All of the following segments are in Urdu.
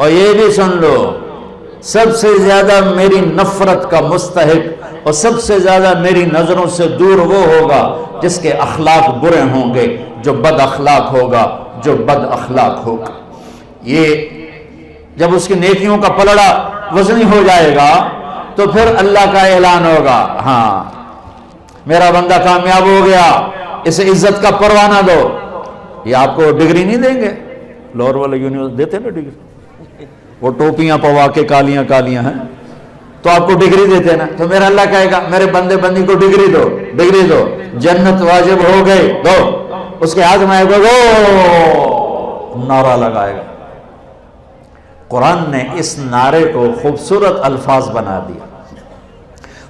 اور یہ بھی سن لو، سب سے زیادہ میری نفرت کا مستحق اور سب سے زیادہ میری نظروں سے دور وہ ہوگا جس کے اخلاق برے ہوں گے، جو بد اخلاق ہوگا، جو بد اخلاق ہوگا۔ یہ جب اس کی نیکیوں کا پلڑا وزنی ہو جائے گا تو پھر اللہ کا اعلان ہوگا، ہاں میرا بندہ کامیاب ہو گیا، اسے عزت کا پروانہ دو۔ یہ آپ کو ڈگری نہیں دیں گے، لاہور والے یونیورسٹی دیتے نا ڈگری، وہ ٹوپیاں پوا کے کالیاں کالیاں ہیں تو آپ کو ڈگری دیتے نا، تو میرا اللہ کہے گا میرے بندے بندی کو ڈگری دو، ڈگری دو، جنت واجب ہو گئی، دو۔ اس کے ہاتھ میں آئے گا، وہ نعرہ لگائے گا۔ قرآن نے اس نعرے کو خوبصورت الفاظ بنا دیا،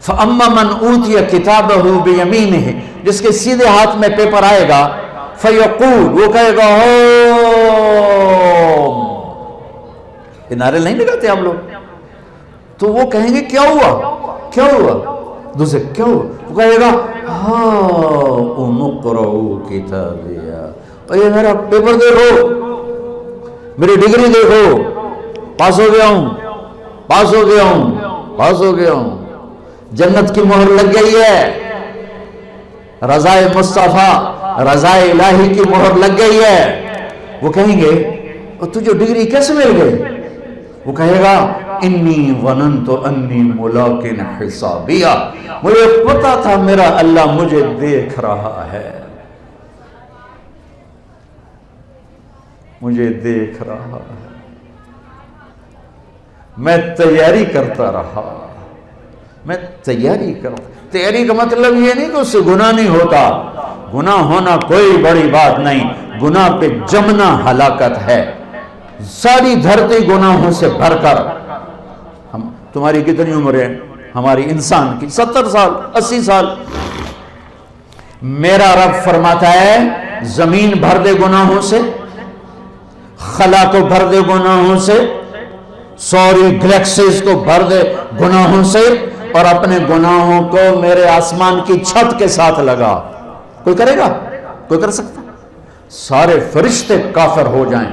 فَأَمَّا مَنْ أُوتِيَ كِتَابَهُ بِيَمِينِهِ، جس کے سیدھے ہاتھ میں پیپر آئے گا، فَيَقُولُ، وہ کہے گا یہ نعرے نہیں لگاتے آپ لوگ، تو وہ کہیں گے کیا ہوا کیا ہوا، دوسرے کیا ہوا، وہ کہے گا ہاؤم اقرؤوا کتابیہ، اور یہ میرا پیپر دیکھو، میری ڈگری دیکھو، پاس ہو گیا ہوں، پاس ہو گیا ہوں، پاس ہو گیا ہوں، جنت کی مہر لگ گئی ہے، رضا مصطفیٰ رضا الہی کی مہر لگ گئی ہے۔ وہ کہیں گے تجھے ڈگری کیسے مل گئی، وہ کہے گا انی ظننت انی ملاق حسابیہ، مجھے پتا تھا میرا اللہ مجھے دیکھ رہا ہے، مجھے دیکھ رہا ہے، میں تیاری کرتا رہا، میں تیاری کرتا۔ تیاری کا مطلب یہ نہیں کہ اس سے گناہ نہیں ہوتا، گناہ ہونا کوئی بڑی بات نہیں، گناہ پہ جمنا ہلاکت ہے۔ ساری دھرتی گناہوں سے بھر کر، تمہاری کتنی عمر ہے ہماری انسان کی؟ 70 سال 80 سال۔ میرا رب فرماتا ہے زمین بھر دے گناہوں سے، خلا کو بھر دے گناہوں سے، سوری گلیکسیز کو بھر دے گناہوں سے، اور اپنے گناہوں کو میرے آسمان کی چھت کے ساتھ لگا۔ کوئی کرے گا؟ کوئی کر سکتا؟ سارے فرشتے کافر ہو جائیں،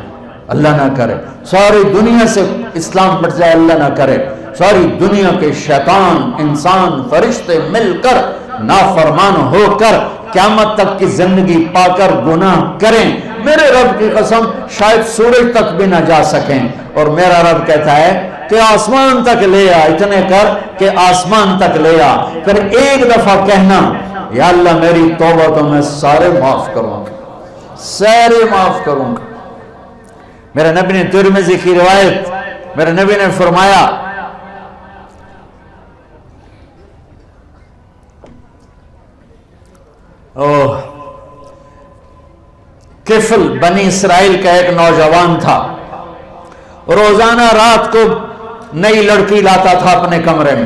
اللہ نہ کرے، ساری دنیا سے اسلام بٹ جائے، اللہ نہ کرے، ساری دنیا کے شیطان انسان فرشتے مل کر نافرمان ہو کر قیامت تک کی زندگی پا کر گناہ کریں، میرے رب کی قسم شاید سورج تک بھی نہ جا سکیں، اور میرا رب کہتا ہے کہ آسمان تک لے آ، اتنے کر کہ آسمان تک لے آ، پھر ایک دفعہ کہنا یا اللہ میری توبہ تو میں سارے معاف کروں گا، سارے معاف کروں گا۔ میرے نبی نے ترمذی کی روایت، میرے نبی نے فرمایا کفل بنی اسرائیل کا ایک نوجوان تھا، روزانہ رات کو نئی لڑکی لاتا تھا اپنے کمرے میں،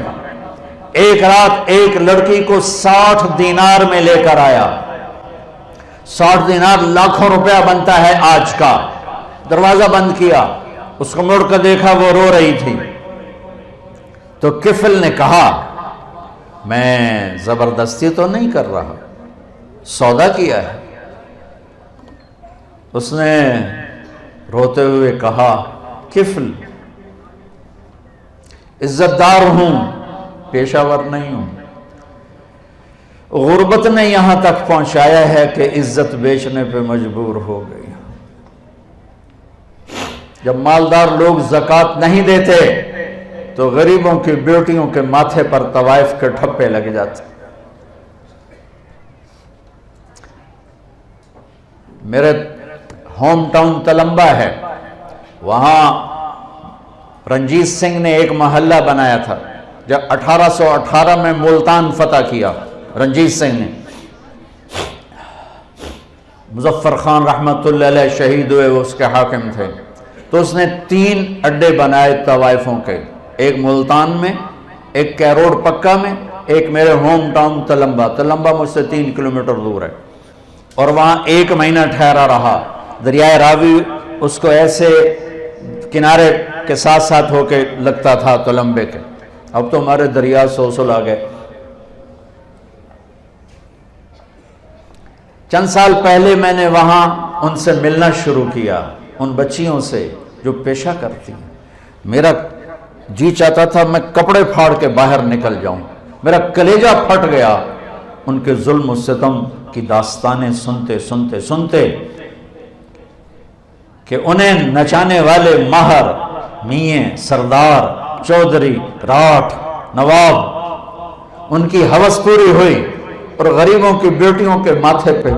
ایک رات ایک لڑکی کو 60 دینار میں لے کر آیا، 60 دینار لاکھوں روپیہ بنتا ہے آج کا۔ دروازہ بند کیا، اس کو مڑ کر دیکھا وہ رو رہی تھی، تو کفل نے کہا میں زبردستی تو نہیں کر رہا، سودا کیا ہے۔ اس نے روتے ہوئے کہا کفل عزت دار ہوں، پیشہ ور نہیں ہوں، غربت نے یہاں تک پہنچایا ہے کہ عزت بیچنے پہ مجبور ہو گئی۔ جب مالدار لوگ زکوٰۃ نہیں دیتے تو غریبوں کی بیٹیوں کے ماتھے پر طوائف کے ٹھپے لگ جاتے۔ میرے ہوم ٹاؤن تلمبا ہے، وہاں رنجیت سنگھ نے ایک محلہ بنایا تھا، جب 1818 میں ملتان فتح کیا رنجیت سنگھ نے، مظفر خان رحمت اللہ علیہ شہید ہوئے، وہ اس کے حاکم تھے، تو اس نے 3 اڈے بنائے طوائفوں کے، ایک ملتان میں، ایک کیروڑ پکا میں، ایک میرے ہوم ٹاؤن تلمبا۔ تلمبا مجھ سے 3 کلومیٹر دور ہے، اور وہاں 1 مہینہ ٹھہرا رہا۔ دریائے راوی اس کو ایسے کنارے کے ساتھ ساتھ ہو کے لگتا تھا تلمبے کے، اب تو ہمارے دریا سوسل آ گئے۔ چند سال پہلے میں نے وہاں ان سے ملنا شروع کیا، ان بچیوں سے جو پیشہ کرتی ہیں، میرا جی چاہتا تھا میں کپڑے پھاڑ کے باہر نکل جاؤں، میرا کلیجہ پھٹ گیا ان کے ظلم و ستم کی داستانیں سنتے سنتے سنتے، کہ انہیں نچانے والے ماہر، میاں، سردار، چودھری، راٹھ، نواب، ان کی ہوس پوری ہوئی اور غریبوں کی بیٹیوں کے ماتھے پہ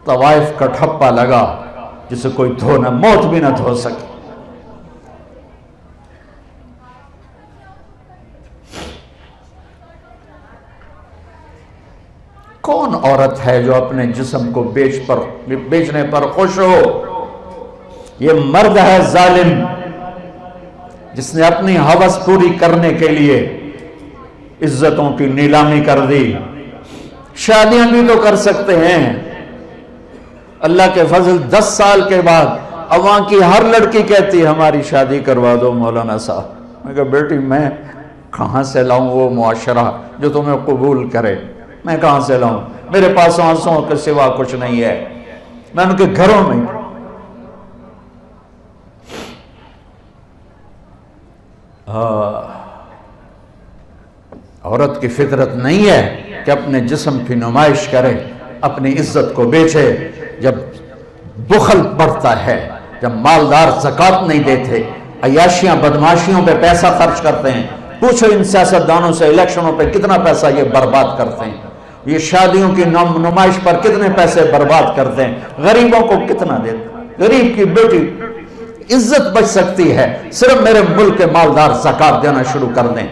طوائف کا ٹھپا لگا جسے کوئی دھو نہ، موت بھی نہ دھو سکے۔ کون عورت ہے جو اپنے جسم کو بیچنے پر خوش ہو؟ یہ مرد ہے ظالم جس نے اپنی ہوس پوری کرنے کے لیے عزتوں کی نیلامی کر دی۔ شادیاں بھی تو کر سکتے ہیں، اللہ کے فضل 10 سال کے بعد عوام کی ہر لڑکی کہتی ہماری شادی کروا دو مولانا صاحب۔ میں کہا بیٹی میں کہاں سے لاؤں وہ معاشرہ جو تمہیں قبول کرے؟ میں کہاں سے لاؤں؟ میرے پاس آنسوں کے سوا کچھ نہیں ہے، میں ان کے گھروں میں۔ عورت کی فطرت نہیں ہے کہ اپنے جسم کی نمائش کرے، اپنی عزت کو بیچے۔ جب بخل بڑھتا ہے، جب مالدار زکوٰۃ نہیں دیتے، عیاشیاں بدماشیوں پہ پیسہ خرچ کرتے ہیں، پوچھو ان سیاستدانوں سے الیکشنوں پہ کتنا پیسہ یہ برباد کرتے ہیں، یہ شادیوں کی نمائش پر کتنے پیسے برباد کرتے ہیں، غریبوں کو کتنا دیتے ہیں۔ غریب کی بیٹی عزت بچ سکتی ہے صرف میرے ملک کے مالدار زکوٰۃ دینا شروع کر دیں۔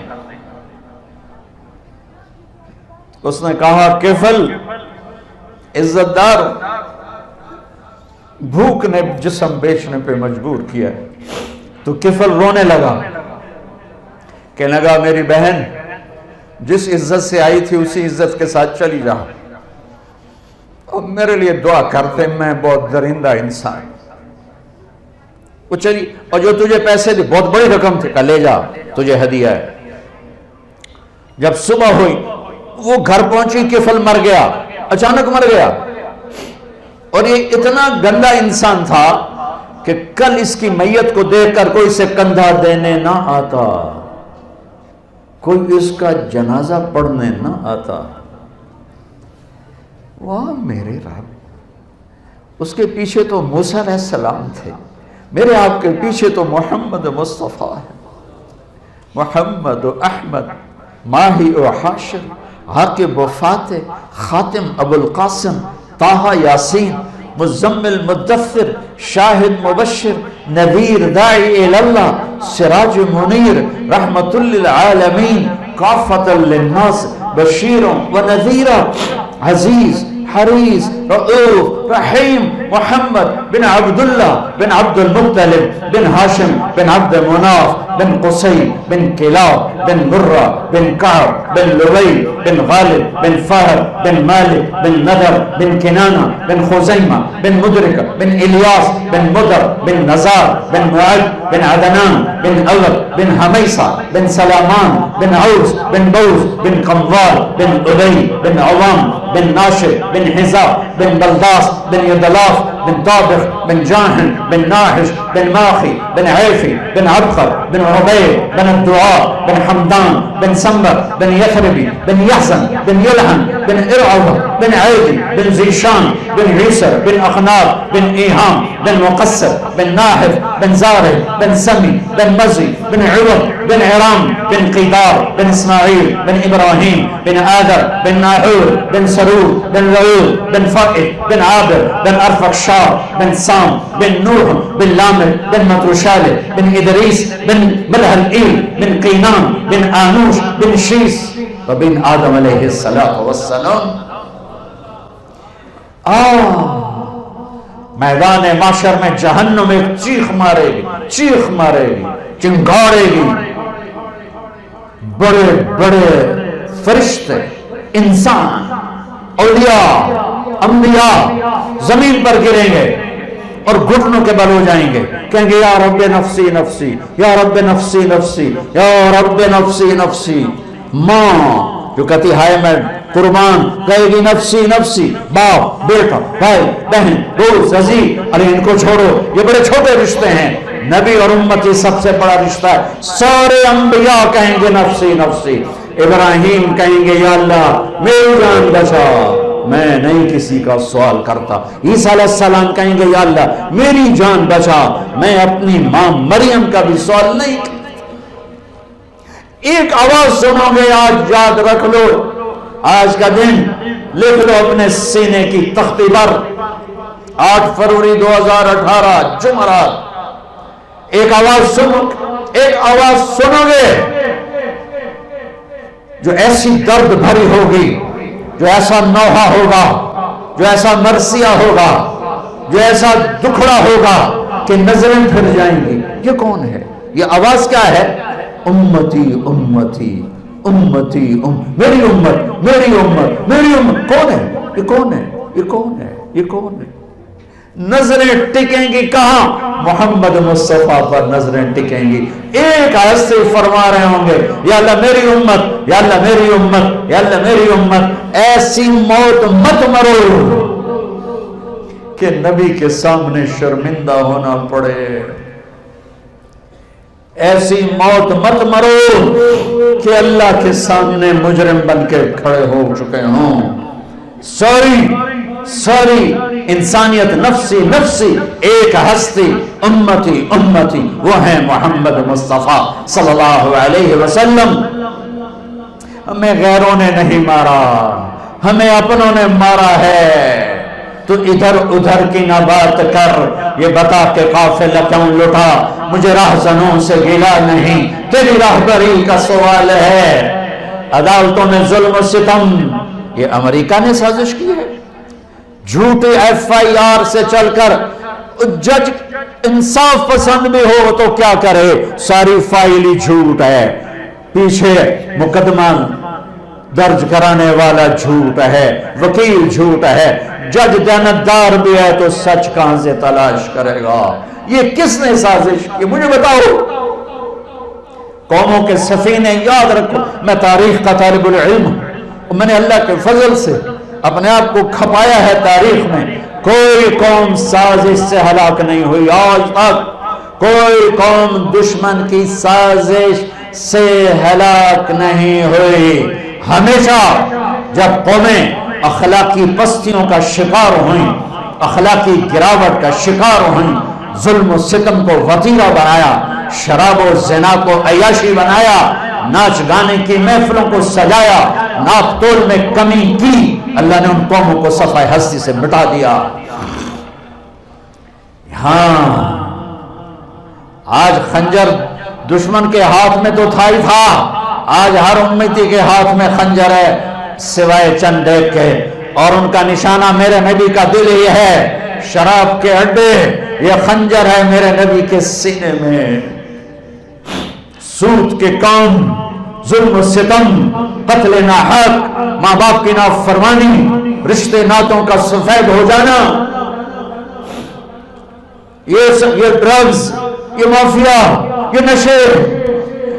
اس نے کہا کفل عزت دار، بھوک نے جسم بیچنے پہ مجبور کیا، تو کفل رونے لگا، کہنے لگا میری بہن جس عزت سے آئی تھی اسی عزت کے ساتھ چلی جا، اور میرے لیے دعا کرتے، میں بہت درندہ انسان۔ وہ چلی، اور جو تجھے پیسے دی بہت بڑی رقم تھی، کہا لے جا تجھے ہدیہ ہے۔ جب صبح ہوئی وہ گھر پہنچی، کفل مر گیا، اچانک مر گیا، اور یہ اتنا گندا انسان تھا کہ کل اس کی میت کو دیکھ کر کوئی اسے کندھا دینے نہ آتا، کوئی اس کا جنازہ پڑھنے نہ آتا۔ واہ میرے رب، اس کے پیچھے تو موسیٰ علیہ السلام تھے، میرے آپ کے پیچھے تو محمد مصطفیٰ ہے، محمد و احمد، ماہی و حاشر، عاقب و فاتح، خاتم ابو القاسم، طٰہٰ یاسین، مزمل مدثر، شاہد مبشر، نذیر داعی اللہ، سراج منیر، رحمت للعالمین، کافۃ للناس، بشیر و نذیر، عزیز حریص رؤوف رحیم، محمد بن عبداللہ بن عبد المطلب بن ہاشم بن عبد مناف بن قصی بن کلاب بن مرہ بن کعب بن لؤی بن غالب بن فہر بن مالک بن نذر بن کنانہ بن خزیمہ بن مدرک بن الیاس بن مدر بن نزار بن معد بن عدنان بن اول بن حمیسہ بن سلامان بن عوس بن بوز بن قموال بن ابی بن عوام بن ناشر بن حزاب بن بلداس بن یدلاف بن طابخ بن جاہن بن ناحش بن ماخی بن عیفی بن عبقر بن عبید بن الدعاء بن حمدان بن سمبر بن یثربی بن یحزن بن یلحن بن ارعوہ بن عیدی بن زیشان بن عیسر بن اخناب بن ایہام بن مقصر بن ناحف بن زارع بن سمی بن مزی بن عوض بن عرام بن قیدار بن اسماعیل بن ابراہیم بن آدر بن ناحور بن سرور بن رعود بن فقع بن عابر بن ارفخشار بن سام بن نوح بن لامر بن متروشال بن ادریس بن ملحل بن قینان بن آنوش بن شیس وبن آدم علیہ السلام۔ میدان معاشر میں جہنم ایک چیخ مارے گی، چیخ مارے گی، چنگاڑے گی، بڑے بڑے فرشتے، انسان، اولیاء، انبیاء زمین پر گریں گے اور گھٹنوں کے بل ہو جائیں گے، کہیں گے یا رب نفسی نفسی، یا رب نفسی نفسی، یا رب نفسی نفسی۔ ماں جو کہتی ہائے میں قربان، کہے گی نفسی نفسی، باپ بیٹا بھائی بہن دوست عزیز، ارے ان کو چھوڑو یہ بڑے چھوٹے رشتے ہیں، نبی اور امتی سب سے بڑا رشتہ ہے. سارے انبیاء کہیں گے نفسی نفسی. ابراہیم کہیں گے یا اللہ میری جان بچا، میں نہیں کسی کا سوال کرتا. عیسیٰ علیہ السلام کہیں گے یا اللہ میری جان بچا، میں اپنی ماں مریم کا بھی سوال نہیں کرتا. ایک آواز سنو گے، آج یاد رکھ لو، آج کا دن لکھ لو اپنے سینے کی تختی پر، 8 فروری 2018 جمعرات. ایک آواز سنو گے جو ایسی درد بھری ہوگی، جو ایسا نوحہ ہوگا، جو ایسا مرثیہ ہوگا، جو ایسا دکھڑا ہوگا کہ نظریں پھر جائیں گی. یہ کون ہے؟ یہ آواز کیا ہے؟ امتی امتی امتی میری امت میری امت میری امت. کون ہے یہ؟ کون ہے یہ؟ کون ہے یہ؟ کون ہے؟ نظریں ٹکیں گی کہاں؟ محمد مصطفیٰ پر نظریں ٹکیں گی. ایک آیت سے فرما رہے ہوں گے یا اللہ میری امت، یا اللہ میری امت، یا اللہ میری امت. ایسی موت مت مرو کہ نبی کے سامنے شرمندہ ہونا پڑے. ایسی موت مت مرو کہ اللہ کے سامنے مجرم بن کے کھڑے ہو چکے ہوں. ساری انسانیت نفسی نفسی، ایک ہستی امتی امتی، وہ ہے محمد مصطفیٰ صلی اللہ علیہ وسلم. ہمیں غیروں نے نہیں مارا، ہمیں اپنوں نے مارا ہے. تو ادھر ادھر کی نہ بات کر، یہ بتا کہ قافلہ کیوں لٹا، مجھے راہزنوں سے گلا نہیں، تیری راہبری کا سوال ہے. عدالتوں میں ظلم و ستم، یہ امریکہ نے سازش کی ہے. جھوٹے FIR سے چل کر جج انصاف پسند بھی ہو تو کیا کرے، ساری فائل ہی جھوٹ ہے. پیچھے مقدمہ درج کرانے والا جھوٹ ہے، وکیل جھوٹ ہے، جج دیانتدار بھی ہے تو سچ کہاں سے تلاش کرے گا؟ یہ کس نے سازش کی؟ مجھے بتاؤ. قوموں کے سفینے یاد رکھو. میں تاریخ کا طالب العلم ہوں، میں نے اللہ کے فضل سے اپنے آپ کو کھپایا ہے تاریخ میں. کوئی قوم سازش سے ہلاک نہیں ہوئی آج تک، کوئی قوم دشمن کی سازش سے ہلاک نہیں ہوئی. ہمیشہ جب قومیں اخلاقی پستیوں کا شکار ہوئیں، اخلاقی گراوٹ کا شکار ہوئیں، ظلم و ستم کو وتیرہ بنایا، شراب و زنا کو عیاشی بنایا، ناچ گانے کی محفلوں کو سجایا، ناپ تول میں کمی کی، اللہ نے ان قوموں کو صفحہ ہستی سے مٹا دیا. ہاں آج خنجر دشمن کے ہاتھ میں تو تھا ہی تھا، آج ہر امتی کے ہاتھ میں خنجر ہے سوائے چند ڈیک کے، اور ان کا نشانہ میرے نبی کا دل ہی ہے. شراب کے اڈے، یہ خنجر ہے میرے نبی کے سینے میں. سود کے کام، ظلم و ستم، قتل ناحق، ماں باپ کی نافرمانی، رشتے ناتوں کا سفید ہو جانا، یہ ڈرگز، یہ مافیا، یہ نشے،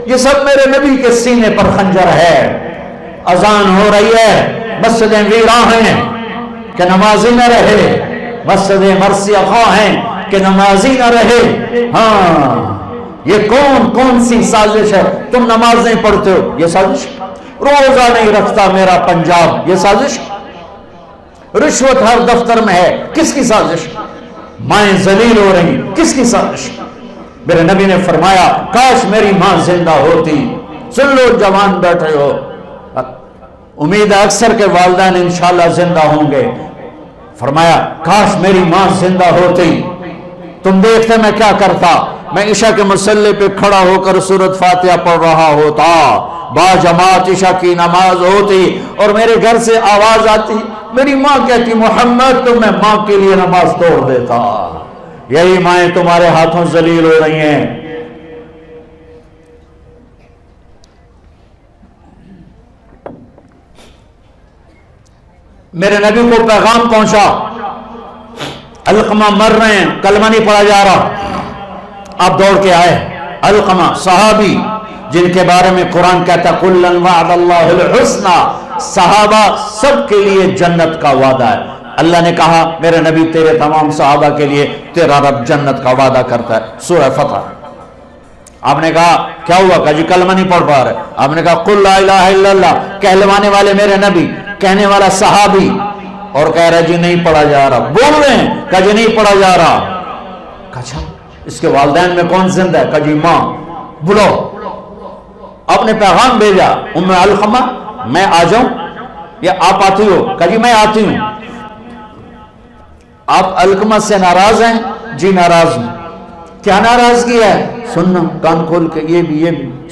یہ سب میرے نبی کے سینے پر خنجر ہے. اذان ہو رہی ہے، مسجدیں ویراں ہیں کہ نمازی نہ رہے، مسجدیں مرثیہ خواہ ہیں کہ نمازی نہ رہے. ہاں یہ کون سی سازش ہے؟ تم نماز نہیں پڑھتے ہو، یہ سازش. روزہ نہیں رکھتا میرا پنجاب، یہ سازش. رشوت ہر دفتر میں ہے، کس کی سازش؟ مائیں ذلیل ہو رہی، کس کی سازش؟ میرے نبی نے فرمایا کاش میری ماں زندہ ہوتی. سن لو جوان بیٹھے ہو، امید ہے اکثر کے والدین انشاءاللہ زندہ ہوں گے. فرمایا کاش میری ماں زندہ ہوتی. تم دیکھتے میں کیا کرتا؟ میں عشاء کے مصلی پہ کھڑا ہو کر سورۃ فاتحہ پڑھ رہا ہوتا، با جماعت عشاء کی نماز ہوتی اور میرے گھر سے آواز آتی، میری ماں کہتی محمد، تو میں ماں کے لیے نماز توڑ دیتا. یہی مائیں تمہارے ہاتھوں ذلیل ہو رہی ہیں. میرے نبی کو پیغام پہنچا، علقمہ مر رہے ہیں، کلمہ نہیں پڑھا جا رہا. آپ دوڑ کے آئے. علقمہ صحابی جن کے بارے میں قرآن کہتا کُلًّا وعد اللہ الحسنى، صحابہ سب کے لیے جنت کا وعدہ ہے. اللہ نے کہا میرے نبی تیرے تمام صحابہ کے لیے تیرا رب جنت کا وعدہ کرتا ہے، سورہ فتح۔ آپ نے کہا کیا ہوا؟ کہا جی کلمہ نہیں پڑھ پا رہے۔ آپ نے کہا قل لا الہ الا اللہ، کہلوانے والے میرے نبی، کہنے والا صحابی، اور کہہ رہا جی نہیں پڑھا جا رہا، بول رہے ہیں، کہا جی نہیں پڑھا جا رہا۔ کہا اچھا اس کے والدین میں کون زندہ ہے؟ کہا جی ماں، بلاؤ۔ آپ نے پیغام بھیجا ام علقمہ میں آ جاؤں یا آپ آتی ہو؟ کہا جی میں آتی ہوں۔ آپ علقمہ سے ناراض ہیں؟ جی ناراض ہوں۔ کیا ناراضگی ہے؟ سننا کان کھول کے، یہ بھی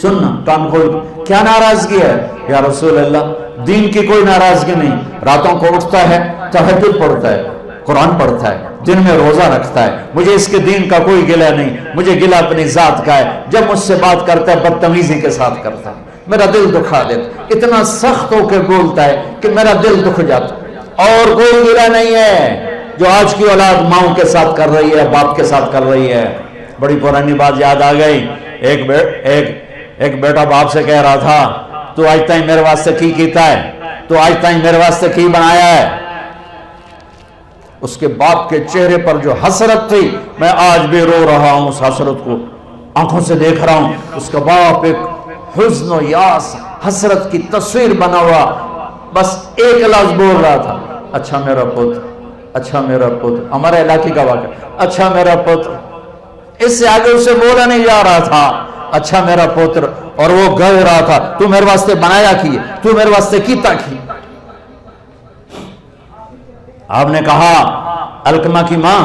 سننا کان کھول کے، کیا ناراضگی ہے؟ یا رسول اللہ دین کی کوئی ناراضگی نہیں، راتوں کو اٹھتا ہے، تہجد پڑھتا ہے، قرآن پڑھتا ہے، دن میں روزہ رکھتا ہے، مجھے اس کے دین کا کوئی گلہ نہیں، مجھے گلہ اپنی ذات کا ہے، جب مجھ سے بات کرتا ہے بدتمیزی کے ساتھ کرتا ہے، میرا دل دکھا دیتا، اتنا سخت ہو کے بولتا ہے کہ میرا دل دکھ جاتا، اور کوئی گلہ نہیں ہے جو آج کی اولاد ماؤں کے ساتھ کر رہی ہے، باپ کے ساتھ کر رہی ہے۔ بڑی پرانی بات یاد آ گئی، ایک بیٹا باپ سے کہہ رہا تھا تو آج تائیں میرے واسطے کی کیتا ہے، تو آج تائیں میرے واسطے کی بنایا ہے۔ اس کے باپ کے چہرے پر جو حسرت تھی، میں آج بھی رو رہا ہوں اس حسرت کو، آنکھوں سے دیکھ رہا ہوں۔ اس کا باپ ایک حزن و یاس، حسرت کی تصویر بنا ہوا، بس ایک لفظ بول رہا تھا، اچھا میرا پتر، اچھا میرا پتر، ہمارے علاقے کا واقعہ، اچھا میرا پتر۔ اس سے آگے اسے بولا نہیں جا رہا تھا اچھا میرا پتر، اور وہ کہہ رہا تھا تو میرے واسطے بنایا کی، تو میرے واسطے کیتا کی۔ آپ نے کہا علقمہ کی ماں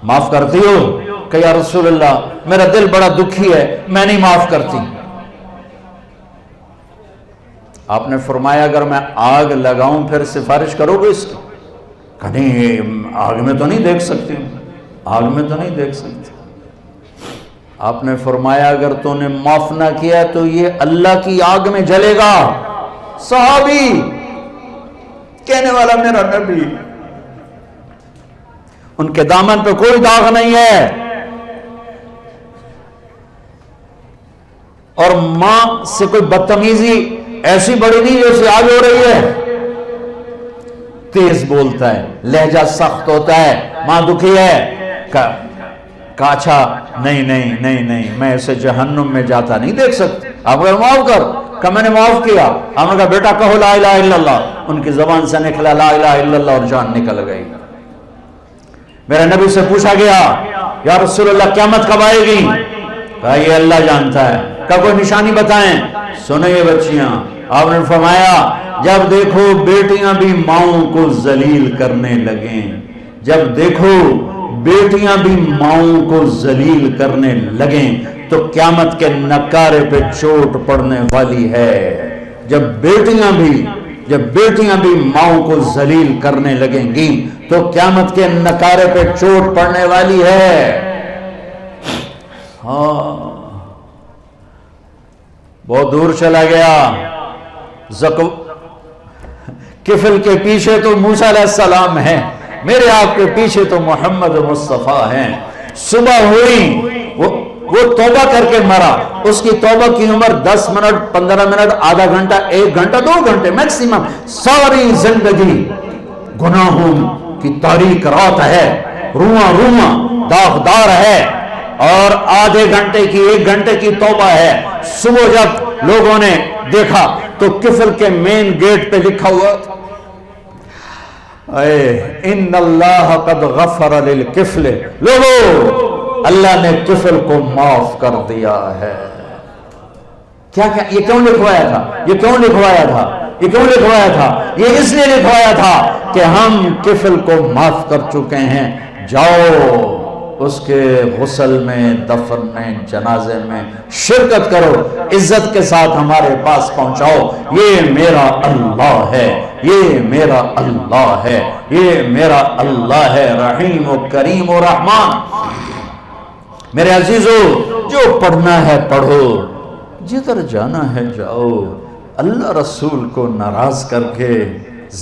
معاف کرتی ہو؟ کہ یا رسول اللہ میرا دل بڑا دکھی ہے، میں نہیں معاف کرتی۔ آپ نے فرمایا اگر میں آگ لگاؤں پھر سفارش کرو گے اس کی؟ کہ نہیں آگ میں تو نہیں دیکھ سکتی، آگ میں تو نہیں دیکھ سکتی۔ آپ نے فرمایا اگر تو نے معاف نہ کیا تو یہ اللہ کی آگ میں جلے گا۔ صحابی کہنے والا میرا نبی، ان کے دامن پہ کوئی داغ نہیں ہے، اور ماں سے کوئی بدتمیزی ایسی بڑی نہیں جیسے آج ہو رہی ہے۔ تیز بولتا ہے، لہجہ سخت ہوتا ہے، ماں دکھی ہے، کہا اچھا نہیں میں اسے جہنم میں جاتا نہیں دیکھ سکتا، آپ اگر معاف کر۔ کہ میں نے معاف کیا۔ ہم نے کہا بیٹا کہو لا الہ الا اللہ۔ ان کی زبان سے نکلا لا الہ الا اللہ اور جان نکل گئی۔ میرے نبی سے پوچھا گیا یا رسول اللہ قیامت کب آئے گی؟ کہا یہ اللہ جانتا ہے۔ کہا کوئی نشانی بتائیں۔ سنیں یہ بچیاں، آپ نے فرمایا جب دیکھو بیٹیاں بھی ماؤں کو ذلیل کرنے لگیں، جب دیکھو بیٹیاں بھی ماؤں کو ذلیل کرنے لگیں تو قیامت کے نکارے پہ چوٹ پڑنے والی ہے۔ جب بیٹیاں بھی ماؤں کو ذلیل کرنے لگیں گی تو قیامت کے نکارے پہ چوٹ پڑنے والی ہے۔ ہاں بہت دور چلا گیا۔ کفل کے پیچھے تو موسیٰ علیہ السلام ہے، میرے آپ کے پیچھے تو محمد مصطفیٰ ہیں۔ صبح ہوئی وہ توبہ کر کے مرا، اس کی توبہ کی عمر 10 منٹ 15 منٹ آدھا گھنٹہ 1 گھنٹہ 2 گھنٹے میکسیمم، ساری زندگی گناہوں کی تاریک رات ہے، رواں داغدار ہے، اور آدھے گھنٹے کی 1 گھنٹے کی توبہ ہے۔ صبح جب لوگوں نے دیکھا تو کفل کے مین گیٹ پہ لکھا ہوا تھا ان اللہ قد غفر للکفل، لوگو اللہ نے کفل کو معاف کر دیا ہے۔ کیا یہ کیوں لکھوایا تھا؟ یہ اس لیے لکھوایا تھا کہ ہم کفل کو معاف کر چکے ہیں، جاؤ اس کے غسل میں، دفن میں، جنازے میں شرکت کرو، عزت کے ساتھ ہمارے پاس پہنچاؤ۔ یہ میرا اللہ ہے، یہ میرا اللہ ہے، یہ میرا اللہ ہے، رحیم و کریم و رحمان۔ میرے عزیزو جو پڑھنا ہے پڑھو، جدھر جانا ہے جاؤ، اللہ رسول کو ناراض کر کے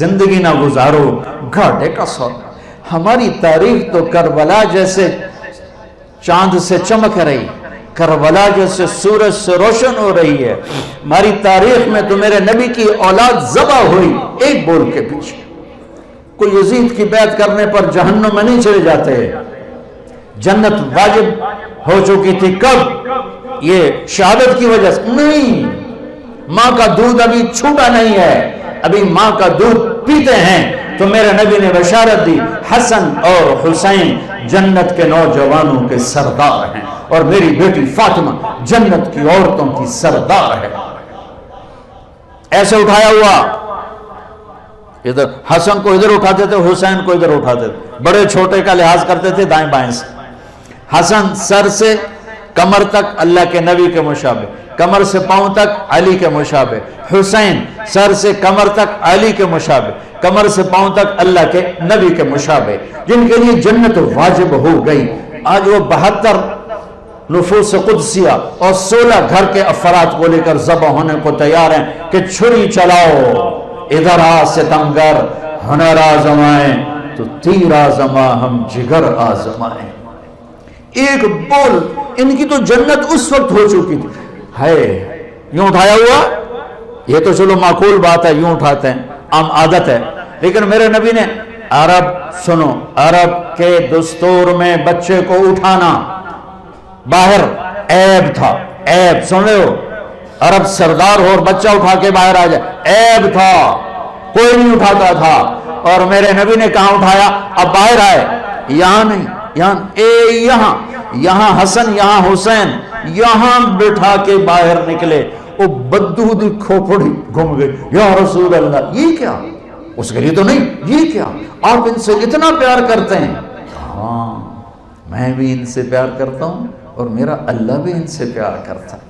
زندگی نہ گزارو، گھاٹے کا سودا۔ ہماری تاریخ تو کربلا جیسے چاند سے چمک رہی، کربلا جیسے سورج سے روشن ہو رہی ہے۔ ہماری تاریخ میں تو میرے نبی کی اولاد ذبح ہوئی ایک بول کے پیچھے، کوئی یزید کی بیعت کرنے پر جہنم میں نہیں چلے جاتے. جنت واجب ہو چکی تھی کب؟ یہ شہادت کی وجہ سے نہیں. ماں کا دودھ ابھی چھوٹا نہیں ہے، ابھی ماں کا دودھ پیتے ہیں. تو میرے نبی نے بشارت دی حسن اور حسین جنت کے نوجوانوں کے سردار ہیں، اور میری بیٹی فاطمہ جنت کی عورتوں کی سردار ہے. ایسے اٹھایا ہوا، ادھر حسن کو ادھر اٹھاتے تھے، حسین کو ادھر اٹھاتے تھے، بڑے چھوٹے کا لحاظ کرتے تھے دائیں بائیں سے. حسن سر سے کمر تک اللہ کے نبی کے مشابہ، کمر سے پاؤں تک علی کے مشابہ. حسین سر سے کمر تک علی کے مشابہ، کمر سے پاؤں تک اللہ کے نبی کے مشابہ، جن کے لیے جنت واجب ہو گئی. آج وہ 72 نفوس قدسیہ اور 16 گھر کے افراد کو لے کر ذبح ہونے کو تیار ہیں کہ چھری چلاؤ، ادھر آ ستمگر، ہنر آزمائیں تو تیر آزما ہم جگر آزمائیں. ایک بول، ان کی تو جنت اس وقت ہو چکی تھی. ہے یوں اٹھایا ہوا، یہ تو چلو معقول بات ہے، یوں اٹھاتے ہیں، عام عادت ہے. لیکن میرے نبی نے عرب، سنو، عرب کے دستور میں بچے کو اٹھانا باہر عیب تھا. عیب سن رہے ہو؟ عرب سردار ہو اور بچہ اٹھا کے باہر آ جائے، عیب تھا، کوئی نہیں اٹھاتا تھا. اور میرے نبی نے کہاں اٹھایا؟ اب باہر آئے، یہاں نہیں، یہاں حسن، یہاں حسین، یہاں بٹھا کے باہر نکلے. وہ بددود کھوپڑی گھوم گئی، یا رسول اللہ یہ کیا؟ اس کے لیے تو نہیں، یہ کیا آپ ان سے اتنا پیار کرتے ہیں؟ ہاں میں بھی ان سے پیار کرتا ہوں، اور میرا اللہ بھی ان سے پیار کرتا ہے.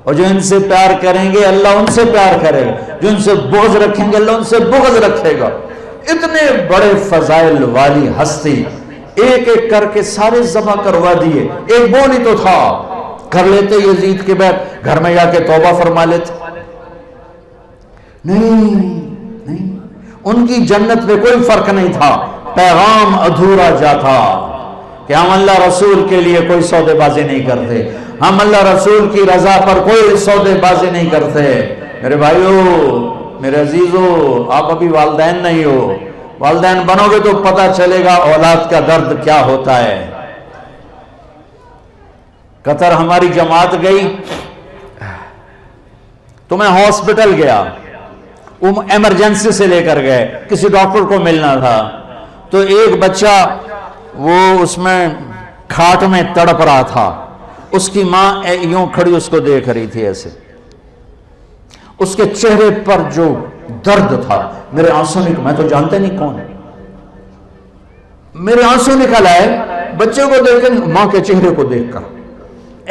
اور جو ان سے پیار کریں گے اللہ ان سے پیار کرے گا، جو ان سے بغض رکھیں گے اللہ ان سے بغض رکھے گا. اتنے بڑے فضائل والی ہستی، ایک ایک کر کے سارے ذبح کروا دیے. ایک بول ہی تو تھا، کر لیتے یزید کے بعد، گھر میں جا کے توبہ فرما لیتے. نہیں، ان کی جنت میں کوئی فرق نہیں تھا. پیغام ادھورا جا تھا کہ ہم اللہ رسول کے لیے کوئی سودے بازی نہیں کرتے، ہم اللہ رسول کی رضا پر کوئی سودے بازی نہیں کرتے. میرے بھائیو، میرے عزیزو، آپ ابھی والدین نہیں ہو، والدین بنو گے تو پتہ چلے گا اولاد کا درد کیا ہوتا ہے. قطر ہماری جماعت گئی تو میں ہاسپٹل گیا، وہ ایمرجنسی سے لے کر گئے، کسی ڈاکٹر کو ملنا تھا. تو ایک بچہ وہ اس میں کھاٹ میں تڑپ رہا تھا، اس کی ماں یوں کھڑی اس کو دیکھ رہی تھی ایسے. اس کے چہرے پر جو درد تھا، میرے آنسو نکل، میں تو جانتے نہیں کون، میرے آنسو نکل آئے بچے کو دیکھ کر، ماں کے چہرے کو دیکھ کر.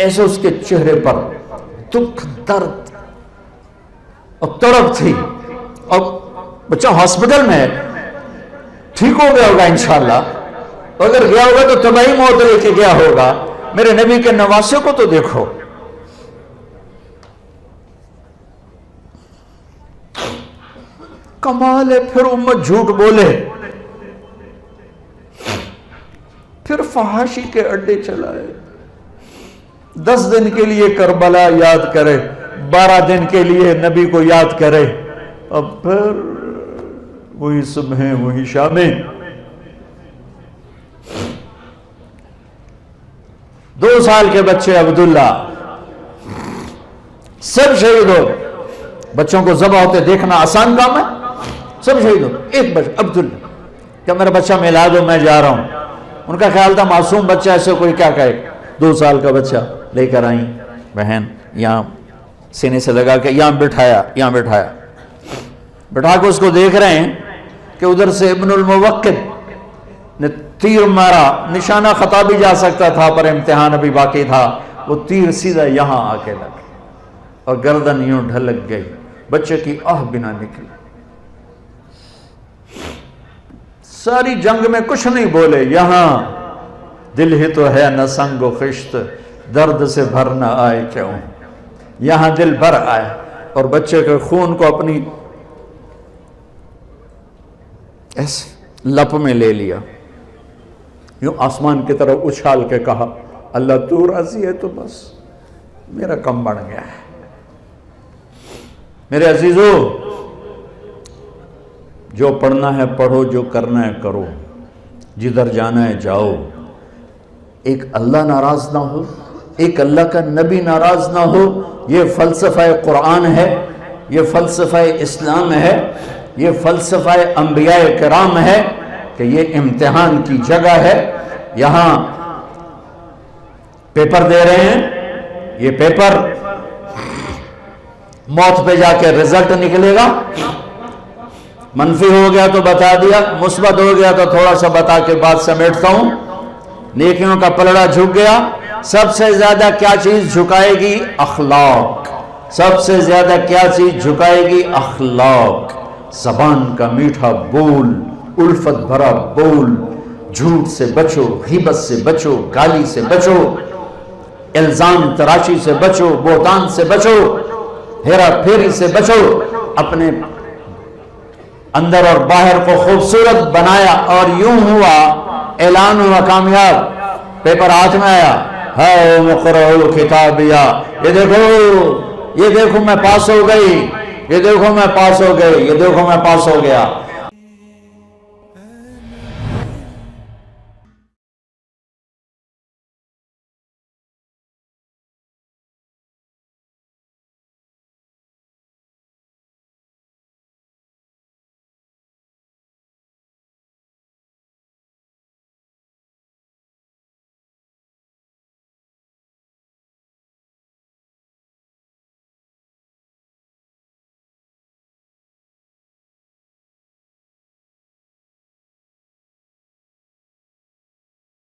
ایسے اس کے چہرے پر دکھ، درد اور تڑپ تھی. اور بچہ ہاسپٹل میں ٹھیک ہو گیا ہوگا انشاءاللہ، اگر گیا ہوگا تو طبعی موت لے کے گیا ہوگا. میرے نبی کے نواسے کو تو دیکھو، کمال ہے. پھر امت جھوٹ بولے، پھر فحاشی کے اڈے چلائے. 10 دن کے لیے کربلا یاد کرے، 12 دن کے لیے نبی کو یاد کرے، اب پھر وہی صبح وہی شامیں. 2 سال کے بچے عبداللہ سب شہید ہو. بچوں کو ذبح ہوتے دیکھنا آسان کام ہے، سب شہید ہو. ایک بچہ عبداللہ، کہ میرا بچہ ملا دو، میں جا رہا ہوں. ان کا خیال تھا معصوم بچہ، ایسے کوئی کیا کہے. 2 سال کا بچہ لے کر آئیں بہن، یہاں سینے سے لگا کے یہاں بٹھایا، بٹھا کے اس کو دیکھ رہے ہیں کہ ادھر سے ابن الموقد نے تیر مارا. نشانہ خطا بھی جا سکتا تھا پر امتحان ابھی باقی تھا. وہ تیر سیدھا یہاں آ کے لگا اور گردن یوں ڈھلک گئی. بچے کی آہ بھی نہ نکلی. ساری جنگ میں کچھ نہیں بولے. یہاں دل ہی تو ہے نہ سنگ و خشت، درد سے بھر نہ آئے کیوں. یہاں دل بھر آئے اور بچے کے خون کو اپنی ایسے لپ میں لے لیا، یوں آسمان کی طرف اچھال کے کہا، اللہ تو راضی ہے تو بس میرا کم بڑھ گیا ہے. میرے عزیزو، جو پڑھنا ہے پڑھو، جو کرنا ہے کرو، جدھر جانا ہے جاؤ۔ ایک اللہ ناراض نہ ہو، ایک اللہ کا نبی ناراض نہ ہو، یہ فلسفہ قرآن ہے، یہ فلسفہ اسلام ہے، یہ فلسفہ انبیاء کرام ہے کہ یہ امتحان کی جگہ ہے۔ یہاں پیپر دے رہے ہیں، یہ پیپر موت پہ جا کے رزلٹ نکلے گا، منفی ہو گیا تو بتا دیا، مثبت ہو گیا تو تھوڑا سا بتا کے بات سمیٹتا ہوں۔ نیکیوں کا پلڑا جھک گیا، سب سے زیادہ کیا چیز جھکائے گی؟ اخلاق۔ سب سے زیادہ کیا چیز جھکائے گی؟ اخلاق۔ زبان کا میٹھا بول، الفت بھرا بول، جھوٹ سے بچو، غیبت سے بچو، گالی سے بچو، الزام تراشی سے بچو، بہتان سے بچو، ہیرا پھیری سے بچو۔ اپنے اندر اور باہر کو خوبصورت بنایا اور یوں ہوا، اعلان ہوا کامیاب، پیپر ہاتھ میں آیا، ہائے مقرؤ کتابیہ، یہ دیکھو میں پاس ہو گئی، یہ دیکھو میں پاس ہو گئی، یہ دیکھو میں پاس ہو گیا۔